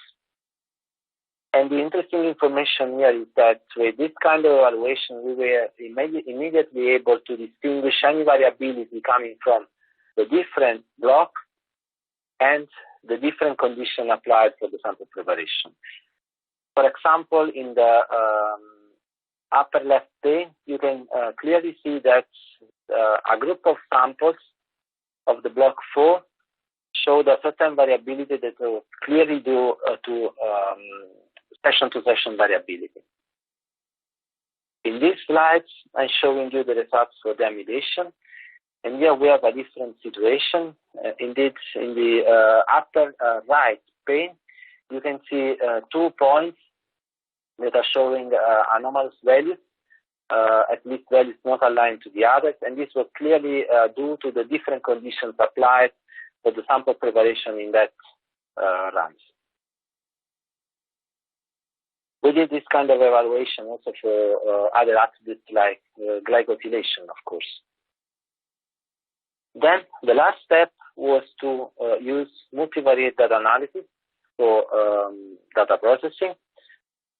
And the interesting information here is that with this kind of evaluation, we were immediately able to distinguish any variability coming from the different block and the different condition applied for the sample preparation. For example, in the upper left pane, you can clearly see that a group of samples of the block 4 showed a certain variability that was clearly due to session-to-session variability. In these slides, I'm showing you the results for the amylation. And here we have a different situation. Indeed, in the upper right pane, you can see 2 points that are showing anomalous values, at least values not aligned to the others. And this was clearly due to the different conditions applied for the sample preparation in that runs. We did this kind of evaluation also for other attributes like glycosylation, of course. Then the last step was to use multivariate data analysis for data processing,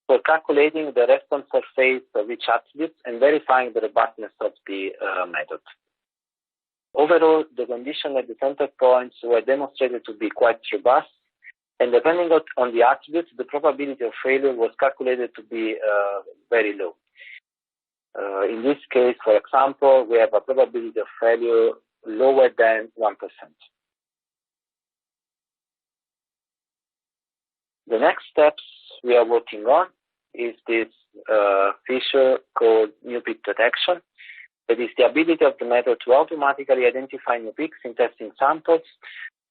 for calculating the response surface of each attribute and verifying the robustness of the method. Overall, the conditions at the center points were demonstrated to be quite robust, and depending on the attributes, the probability of failure was calculated to be very low. In this case, for example, we have a probability of failure lower than 1%. The next steps we are working on is this feature called new peak detection. That is the ability of the method to automatically identify new peaks in testing samples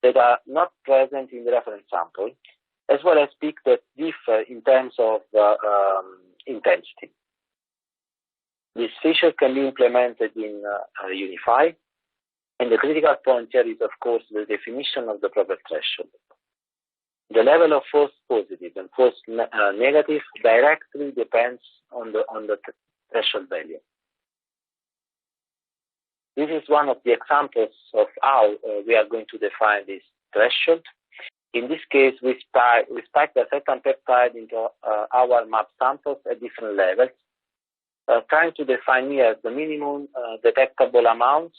that are not present in the reference sample, as well as peaks that differ in terms of intensity. This feature can be implemented in Unify, and the critical point here is, of course, the definition of the proper threshold. The level of false positive and false negative directly depends on the threshold value. This is one of the examples of how we are going to define this threshold. In this case, we spike a certain peptide into our map samples at different levels, trying to define here the minimum detectable amounts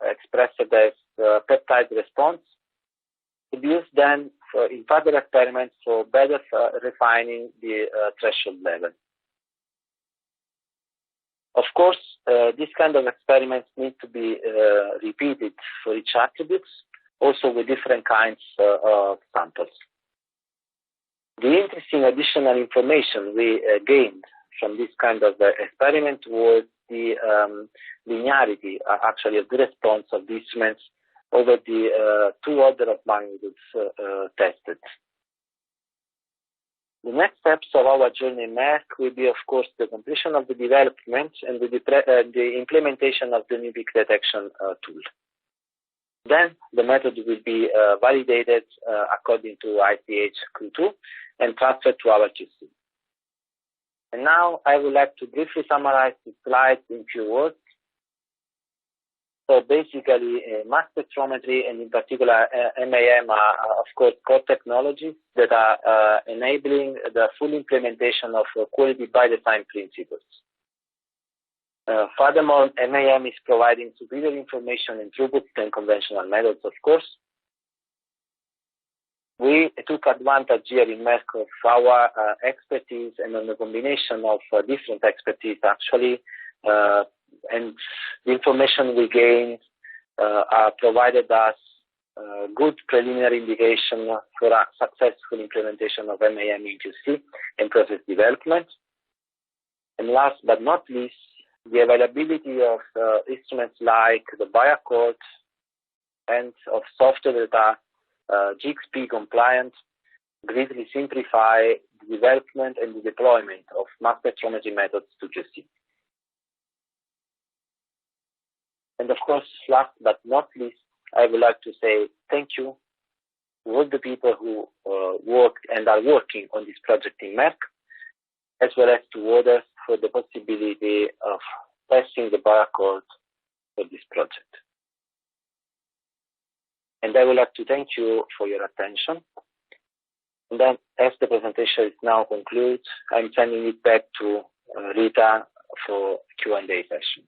expressed as peptide response to be used then in further experiments for better refining the threshold level. Of course, this kind of experiments need to be repeated for each attribute, also with different kinds of samples. The interesting additional information we gained from this kind of experiment was the linearity, actually, of the response of the instruments over the 2 order of magnitudes tested. The next steps of our journey in Merck will be, of course, the completion of the development and the implementation of the new peak detection tool. Then the method will be validated according to ICH Q2 and transferred to our QC. And now I would like to briefly summarize the slides in few words. So basically, mass spectrometry and in particular MAM are, of course, core technologies that are enabling the full implementation of quality by design principles. Furthermore, MAM is providing superior information and throughput than conventional methods, of course. We took advantage here in Merck of our expertise and on the combination of different expertise, actually, and the information we gained provided us good preliminary indication for a successful implementation of MAM in QC and process development. And last but not least, the availability of instruments like the BioAccord and of software that are GXP compliant greatly simplify the development and the deployment of mass spectrometry methods to QC. And of course, last but not least, I would like to say thank you to all the people who worked and are working on this project in Merck, as well as to others for the possibility of testing the BioAccord for this project. And I would like to thank you for your attention. And then, as the presentation is now concluded, I'm sending it back to Rita for Q&A session.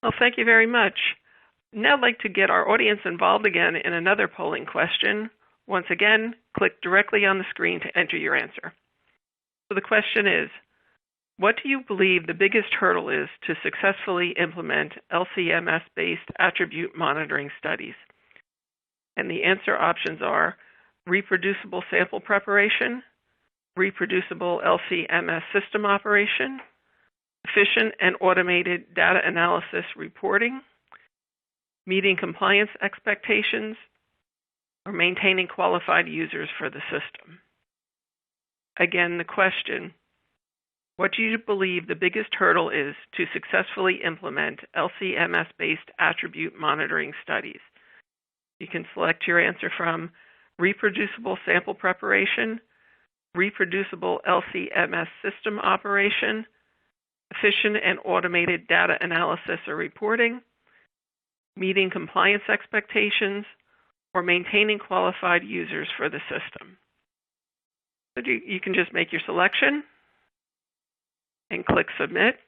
Well, thank you very much. Now I'd like to get our audience involved again in another polling question. Once again, click directly on the screen to enter your answer. So the question is, what do you believe the biggest hurdle is to successfully implement LC-MS-based attribute monitoring studies? And the answer options are reproducible sample preparation, reproducible LC-MS system operation, efficient and automated data analysis reporting, meeting compliance expectations, or maintaining qualified users for the system. Again, the question, what do you believe the biggest hurdle is to successfully implement LC-MS-based attribute monitoring studies? You can select your answer from reproducible sample preparation, reproducible LC-MS system operation, efficient and automated data analysis or reporting, meeting compliance expectations, or maintaining qualified users for the system. So you can just make your selection and click Submit.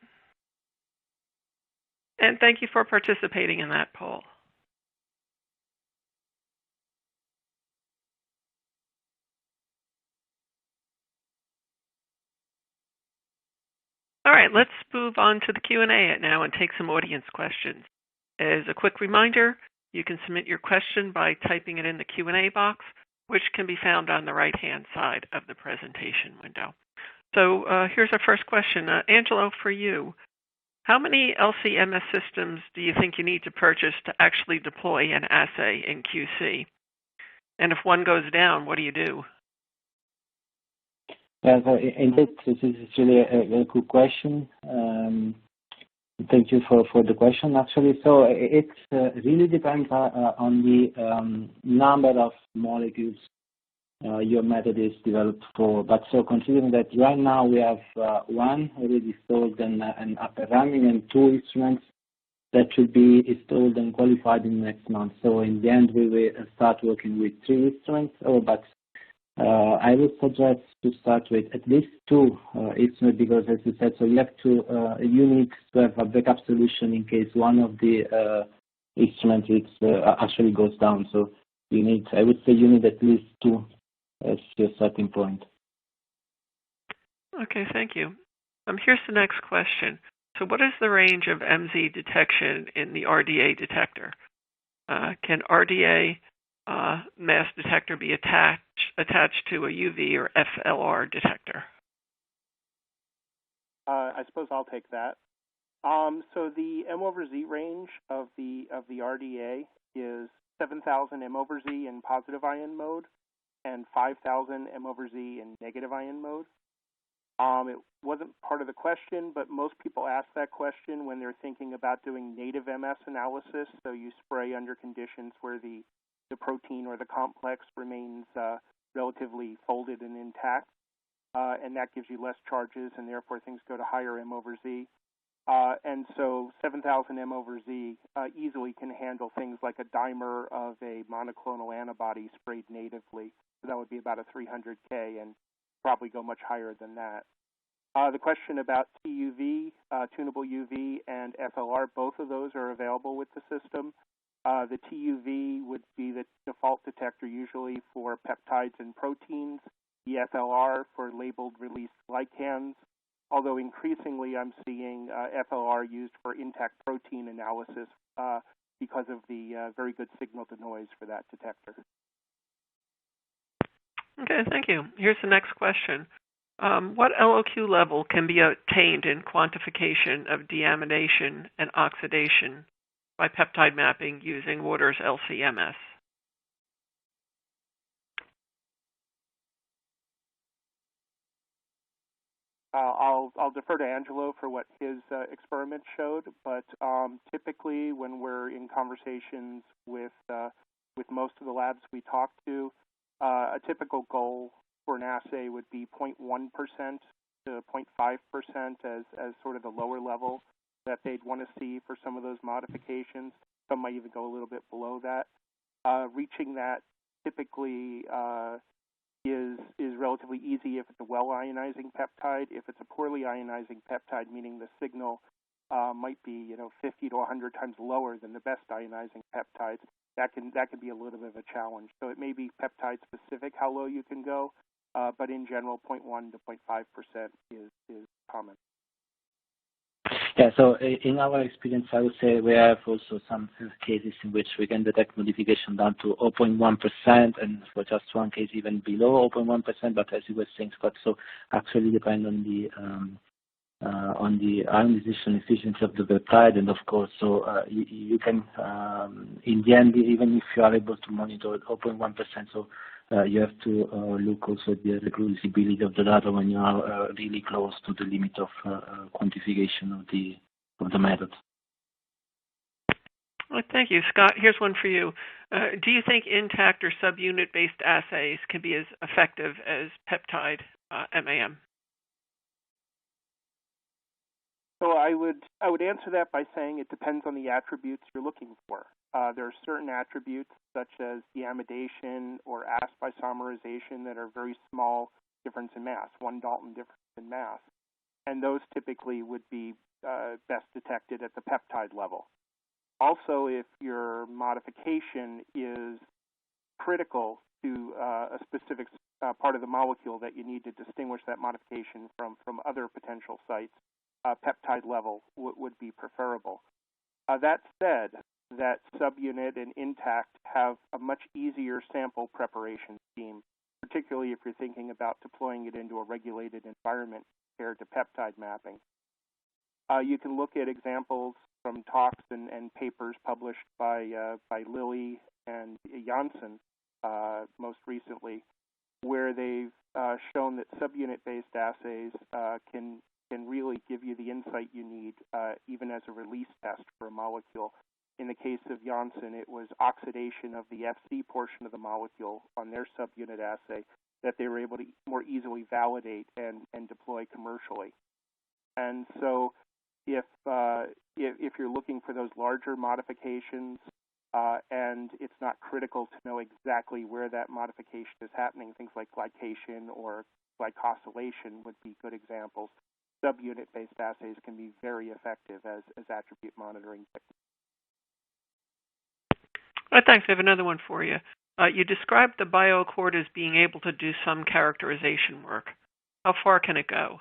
And thank you for participating in that poll. All right, let's move on to the Q&A now and take some audience questions. As a quick reminder, you can submit your question by typing it in the Q&A box, which can be found on the right-hand side of the presentation window. So here's our first question. Angelo, for you, how many LC-MS systems do you think you need to purchase to actually deploy an assay in QC? And if one goes down, what do you do? Yeah, so indeed, this is really a good question. Thank you for the question, actually. So it really depends on the number of molecules your method is developed for. But so considering that right now we have one already installed and up and running, and two instruments that should be installed and qualified in the next month. So in the end, we will start working with three instruments. But I would suggest to start with at least two instruments, because as you said, so you have to you need to have a backup solution in case one of the instruments actually goes down. So you need, I would say, you need at least two as your starting point. Okay, thank you. Here's the next question. So what is the range of MZ detection in the RDA detector? Can RDA mass detector be attached to a UV or FLR detector? I suppose I'll take that. So the M/Z range of the RDA is 7,000 M/Z in positive ion mode and 5,000 M/Z in negative ion mode. It wasn't part of the question, but most people ask that question when they're thinking about doing native MS analysis. So you spray under conditions where the protein or the complex remains relatively folded and intact, and that gives you less charges, and therefore things go to higher M/Z. And so 7,000 M/Z easily can handle things like a dimer of a monoclonal antibody sprayed natively. So that would be about a 300K, and probably go much higher than that. The question about TUV, tunable UV, and FLR, both of those are available with the system. The TUV would be the default detector usually for peptides and proteins, the FLR for labeled released glycans, although increasingly I'm seeing FLR used for intact protein analysis because of the very good signal-to-noise for that detector. Okay, thank you. Here's the next question. What LOQ level can be obtained in quantification of deamination and oxidation by peptide mapping using Waters LC-MS? I'll defer to Angelo for what his experiment showed, but typically when we're in conversations with most of the labs we talk to, a typical goal for an assay would be 0.1% to 0.5% as sort of the lower level that they'd want to see for some of those modifications. Some might even go a little bit below that. Reaching that typically is relatively easy if it's a well-ionizing peptide. If it's a poorly ionizing peptide, meaning the signal might be 50 to 100 times lower than the best ionizing peptides, that can be a little bit of a challenge. So it may be peptide specific how low you can go, but in general, 0.1 to 0.5% is common. Yeah, so in our experience, I would say we have also some cases in which we can detect modification down to 0.1%, and for just one case even below 0.1%. But as you were saying, Scott, so actually depend on the ionization efficiency of the peptide, and of course, so you can in the end, even if you are able to monitor 0.1%, so you have to look also at the reproducibility of the data when you are really close to the limit of quantification of the method. Well, thank you, Scott. Here's one for you. Do you think intact or subunit-based assays can be as effective as peptide MAM? So I would answer that by saying it depends on the attributes you're looking for. There are certain attributes such as deamidation or ASP isomerization that are very small difference in mass, 1 Dalton difference in mass, and those typically would be best detected at the peptide level. Also, if your modification is critical to a specific part of the molecule that you need to distinguish that modification from other potential sites, peptide level would be preferable. That said, that subunit and intact have a much easier sample preparation scheme, particularly if you're thinking about deploying it into a regulated environment compared to peptide mapping. You can look at examples from talks and papers published by Lilly and Janssen most recently, where they've shown that subunit-based assays can really give you the insight you need, even as a release test for a molecule. In the case of Janssen, it was oxidation of the FC portion of the molecule on their subunit assay that they were able to more easily validate and deploy commercially. And so if you're looking for those larger modifications and it's not critical to know exactly where that modification is happening, things like glycation or glycosylation would be good examples. Subunit-based assays can be very effective as attribute monitoring techniques. Thanks. I have another one for you. You described the BioAccord as being able to do some characterization work. How far can it go?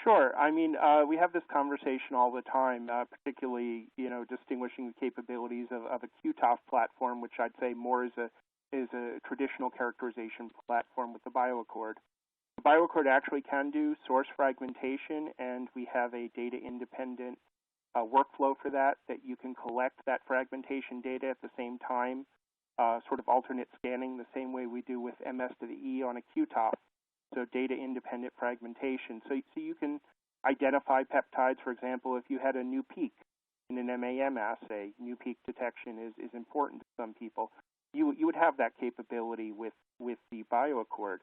Sure. I mean, we have this conversation all the time, particularly, distinguishing the capabilities of a QTOF platform, which I'd say more is a traditional characterization platform with the BioAccord. The BioAccord actually can do source fragmentation, and we have a data-independent workflow for that you can collect that fragmentation data at the same time, sort of alternate scanning the same way we do with MS to the E on a QTOF, so data-independent fragmentation. So you can identify peptides, for example, if you had a new peak in an MAM assay. New peak detection is important to some people. You would have that capability with the BioAccord.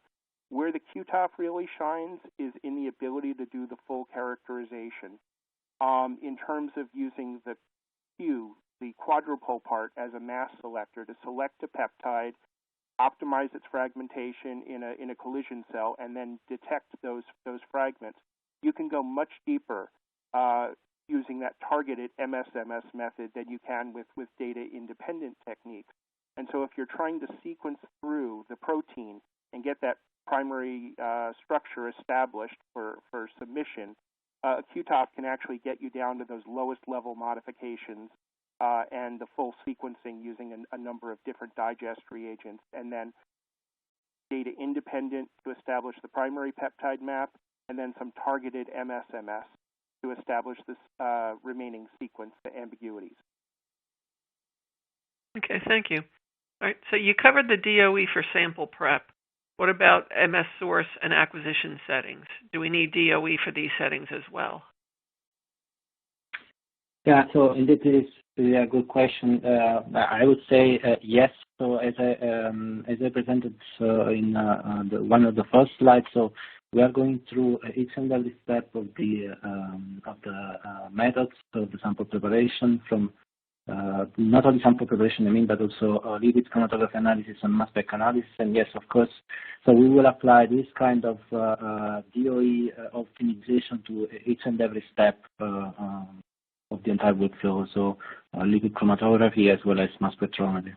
Where the QTOF really shines is in the ability to do the full characterization. In terms of using the Q, the quadrupole part, as a mass selector to select a peptide, optimize its fragmentation in a collision cell, and then detect those fragments. You can go much deeper using that targeted MSMS method than you can with data-independent techniques. And so if you're trying to sequence through the protein and get that primary structure established for submission, a QTOF can actually get you down to those lowest level modifications and the full sequencing using a number of different digest reagents, and then data independent to establish the primary peptide map, and then some targeted MSMS to establish this remaining sequence, the ambiguities. Okay, thank you. All right, so you covered the DOE for sample prep. What about MS source and acquisition settings? Do we need DOE for these settings as well? Yeah, so indeed, it is really a good question. I would say yes. So as I presented in one of the first slides, so we are going through each and every step of the methods, so the sample preparation, from not only sample preparation, but also lipid chromatography analysis and mass spec analysis. And yes, of course, so we will apply this kind of DOE optimization to each and every step of the entire workflow, so lipid chromatography as well as mass spectrometry.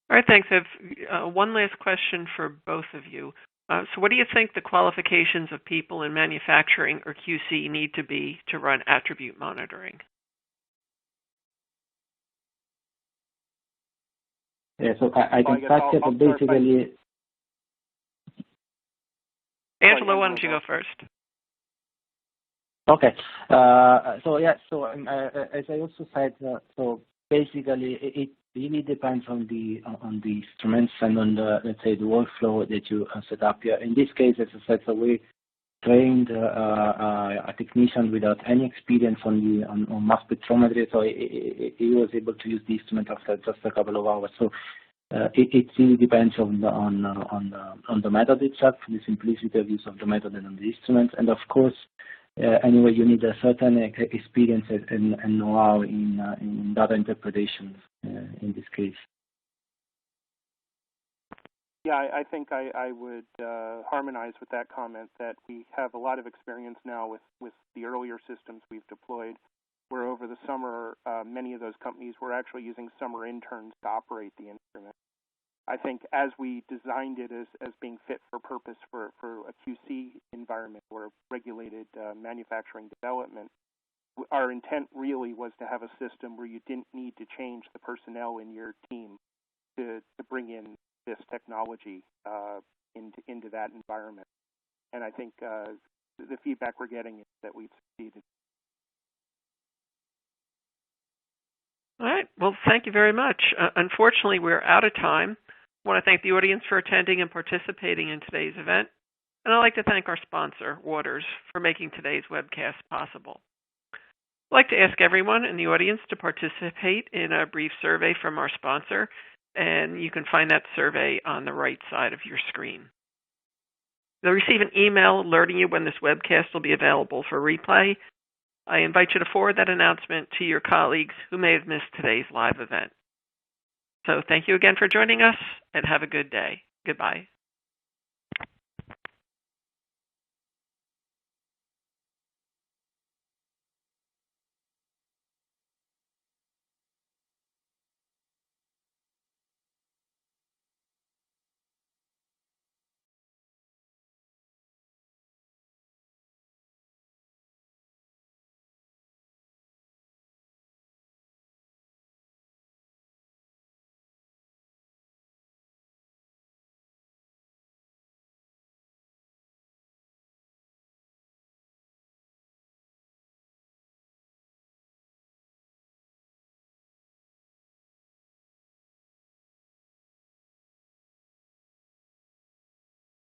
All right, thanks. I have one last question for both of you. So what do you think the qualifications of people in manufacturing or QC need to be to run attribute monitoring? Yeah, so I can start here, but basically... Angelo, why don't you go first? Okay. So as I also said, so basically it really depends on the instruments and on the, let's say, the workflow that you set up here. In this case, as I said, so we trained a technician without any experience on mass spectrometry, so he was able to use the instrument after just a couple of hours. So it really depends on the method itself, the simplicity of use of the method and on the instruments, and of course, anyway, you need a certain experience and know-how in data interpretation in this case. Yeah, I think I would harmonize with that comment that we have a lot of experience now with the earlier systems we've deployed, where over the summer, many of those companies were actually using summer interns to operate the instrument. I think as we designed it as being fit for purpose for a QC environment or regulated manufacturing development, our intent really was to have a system where you didn't need to change the personnel in your team to bring in this technology into that environment. And I think the feedback we're getting is that we've succeeded. All right. Well, thank you very much. Unfortunately, we're out of time. I want to thank the audience for attending and participating in today's event. And I'd like to thank our sponsor, Waters, for making today's webcast possible. I'd like to ask everyone in the audience to participate in a brief survey from our sponsor, and you can find that survey on the right side of your screen. You'll receive an email alerting you when this webcast will be available for replay. I invite you to forward that announcement to your colleagues who may have missed today's live event. So thank you again for joining us, and have a good day. Goodbye.